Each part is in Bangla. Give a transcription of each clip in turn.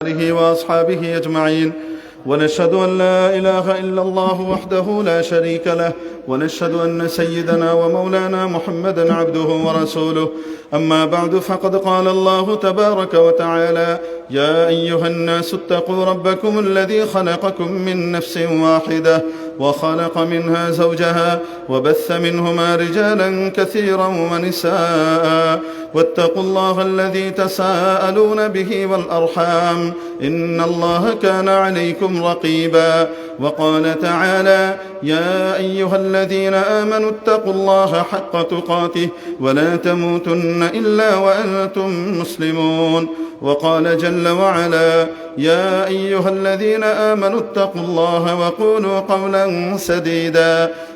آله وأصحابه أجمعين، ونشهد أن لا إله إلا الله وحده لا شريك له، ونشهد أن سيدنا ومولانا محمدا عبده ورسوله. أما بعد، فقد قال الله تبارك وتعالى: يا أيها الناس اتقوا ربكم الذي خلقكم من نفس واحدة وخلق منها زوجها وبث منهما رجالا كثيرا ونساء، واتقوا الله الذي تساءلون به والأرحام، إن الله كان عليكم رقيبا. وقال تعالى: يا أيها الذين آمنوا اتقوا الله حق تقاته ولا تموتن إلا وأنتم مسلمون. وقال جل وعلا: يا أيها الذين آمنوا اتقوا الله وقولوا قولا سديدا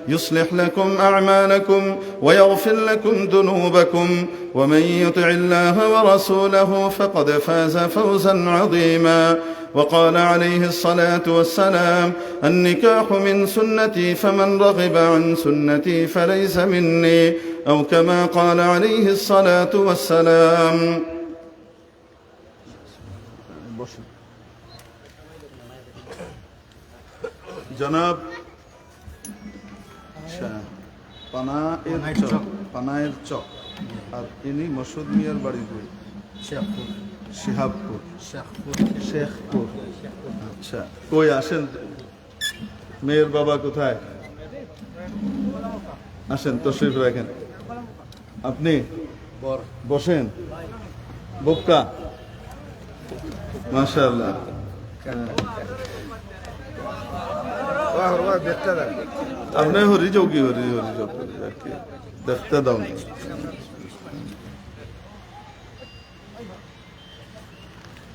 يصلح لكم أعمالكم ويغفر لكم ذنوبكم، ومن يطع الله ورسوله فقد فاز فوزا عظيما. وقال عليه الصلاة والسلام: النكاح من سنتي، فمن رغب عن سنتي فليس مني، أو كما قال عليه الصلاة والسلام. জনাব পানায়ের চক, আর ইনি মসুদ মিয়ার বাড়ি শিহাবপুর, শেখপুর। আচ্ছা, কই আসেন? মেয়ের বাবা কোথায়? আসেন, তশরিফ রাখেন। আপনি বসেন। বোক্কা, মাশাআল্লাহ। আপনি হরি চৌকি দেখতে দাও।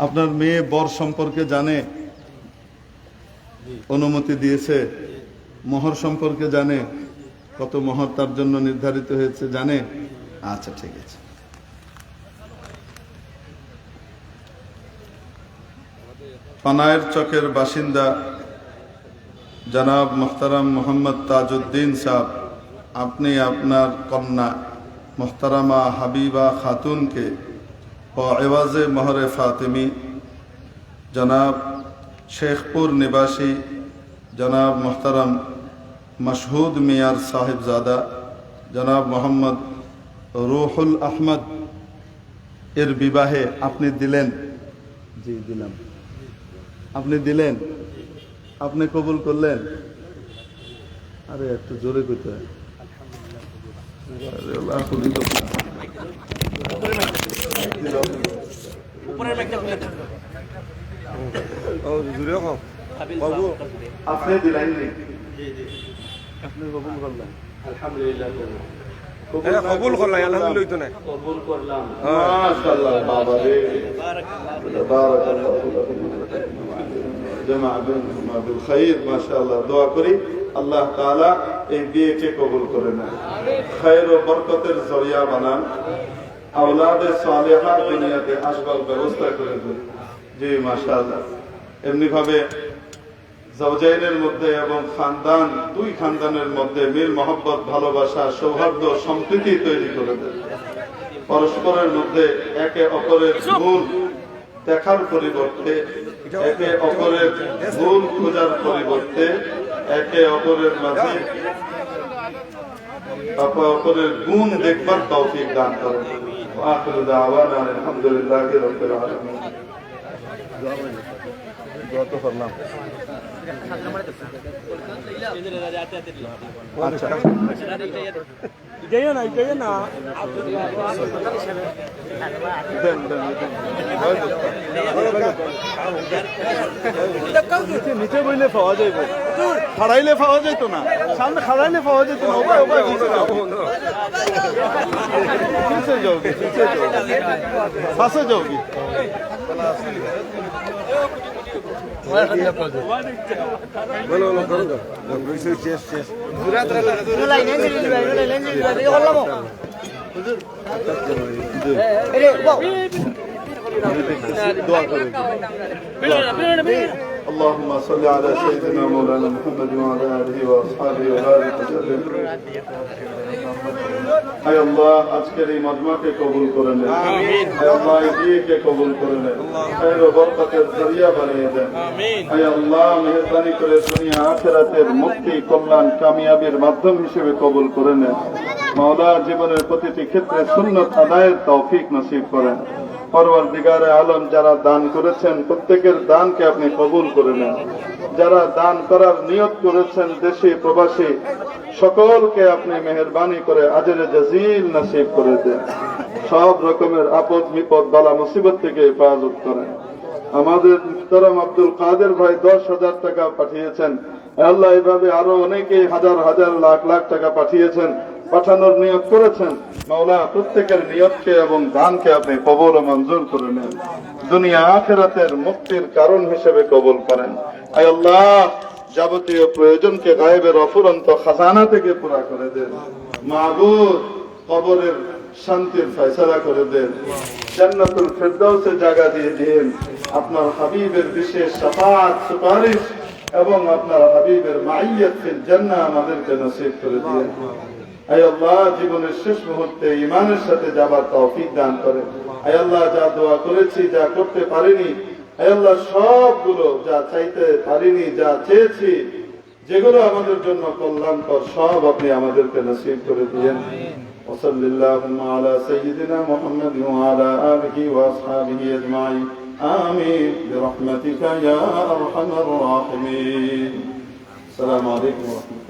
আপনার মেয়ে বর সম্পর্কে জানে? অনুমতি দিয়েছে? মোহর সম্পর্কে জানে? কত মোহর তার জন্য নির্ধারিত হয়েছে জানে? আচ্ছা, ঠিক আছে। পানায়ের চকের বাসিন্দা জনাব মোহতারাম মোহাম্মদ তাজউদ্দিন সাহেব, আপনি আপনার কন্যা মোহতারামা হাবিবা খাতুনকে এওয়াজে মোহরে ফাতিমি জনাব শেখপুর নিবাসী জনাব মোহতারাম মশহুদ মিয়ার সাহেবজাদা জনাব মোহাম্মদ রুহুল আহমদ এর বিবাহে আপনি দিলেন? জি, দিলাম। আপনি দিলেন? আপনি কবুল করলেন? আরে একটু জোরে কইতে হয়। আপনি দিলেন? আপনি কবুল করলেন? আলহামদুলিল্লাহ কবুল করলাম। আলহামদুলিল্লাহ তো না কবুল করলাম। মাশাআল্লাহ, বাবা রে, জামা বিনহুমা বিল খাইর। মাশাআল্লাহ, দোয়া করি আল্লাহ তাআলা এই বিয়েকে কবুল করে নেন, খায়ের ও বরকতের জরিয়া বানান, আওলাদে সালেহা দুনিয়াতে আসবার ব্যবস্থা করে দেন। জি, মাশাআল্লাহ। এমনি ভাবে জাওজাইনের মধ্যে এবং খানদান, দুই খানদানের মধ্যে মিল মহব্বত, ভালোবাসা, সৌহার্দ্য, সম্প্রীতি তৈরি করে দেন। পরস্পরের মধ্যে একে অপরের ভুল দেখার পরিবর্তে, একে অপরের ভুল খোঁজার পরিবর্তে একে অপরের মাঝে অপরের গুণ দেখবার তৌফিক দান করেন। আখিরু দাওয়ানা আলহামদুলিল্লাহি রাব্বিল আলামিন। দোয়া তো করলাম। আচ্ছা, নিচে বইলে পাওয়া যাইব, খাড়াইলে পাওয়া যেত না, সামনে খাড়াইলে পাওয়া যেত না। ফাঁসে যাওগি। اللهم صل على سيدنا مولانا محمد وعلى آله وأصحابه وبارك وسلم আয় আল্লাহ আজকের এই মজমাকে কবুল করে নেন আমিন আয় আল্লাহ এই বিয়েকে কবুল করে নেন খায়ের ও বরকতের জরিয়া বানিয়ে দেন আমিন আয় আল্লাহ মেহেরবানি করে দুনিয়া আখিরাতের মুক্তি কল্যাণ কামিয়াবির মাধ্যম হিসেবে কবুল করে নেন মাওলা জীবনের প্রতিটি ক্ষেত্রে সুন্নাত আদায়ের তৌফিক নসিব করেন পরওয়ারদিগারে আলম যারা দান করেছেন প্রত্যেকের দানকে আপনি কবুল করে নেন যারা দান করার নিয়ত করেছেন দেশে প্রবাসী সকলকে আপনি মেহেরবানি করে আজরে জাজিল নসিব করে দেন সব রকমের আপদ বিপদ বালা মুসিবত থেকে হেফাজত করেন আমাদের মুহতারাম আব্দুল কাদের ভাই 10,000 টাকা পাঠিয়েছেন আল্লাহ এভাবে আরো অনেকেই হাজার হাজার লাখ লাখ টাকা পাঠিয়েছেন পাঠানোর নিয়ত করেছেন মাওলা প্রত্যেকের নিয়তকে এবং দানকে আপনি কবুল ও মঞ্জুর করে নেন দুনিয়া আখিরাতের মুক্তির কারণ হিসেবে কবুল করেন আয় আল্লাহ যাবতীয় প্রয়োজনকে গায়েবের অফুরন্ত খাজানা থেকে পুরা করে দেন মাবুদ কবরের শান্তির ফয়সালা করে দেন জান্নাতুল ফিরদাউসে জায়গা দিয়ে দিন আপনার হাবিবের বিশেষ শাফাআত সুপারিশ এবং আপনার হাবিবের মাইয়াত ফিল জান্নাহ আমাদেরকে নসিব করে দিন আয় আল্লাহ জীবনের শেষ মুহূর্তে ঈমানের সাথে যাবার তৌফিক দান করেন আয় আল্লাহ যা দোয়া করেছি যা করতে পারিনি আয় আল্লাহ সবগুলো যা চাইতে পারিনি যা চেয়েছি যেগুলো আমাদের জন্য কল্যাণকর সব আপনি আমাদেরকে নসিব করে দিয়েন ওয়াসাল্লাল্লাহু আলা সাইয়্যিদিনা মুহাম্মাদ ওয়া আলা আলিহি ওয়া আসহাবিহি আজমাইন আমিন বিরহমাতিকা ইয়া আরহামার রাহিমিন আসসালামু আলাইকুম ওয়া রাহমাতুল্লাহ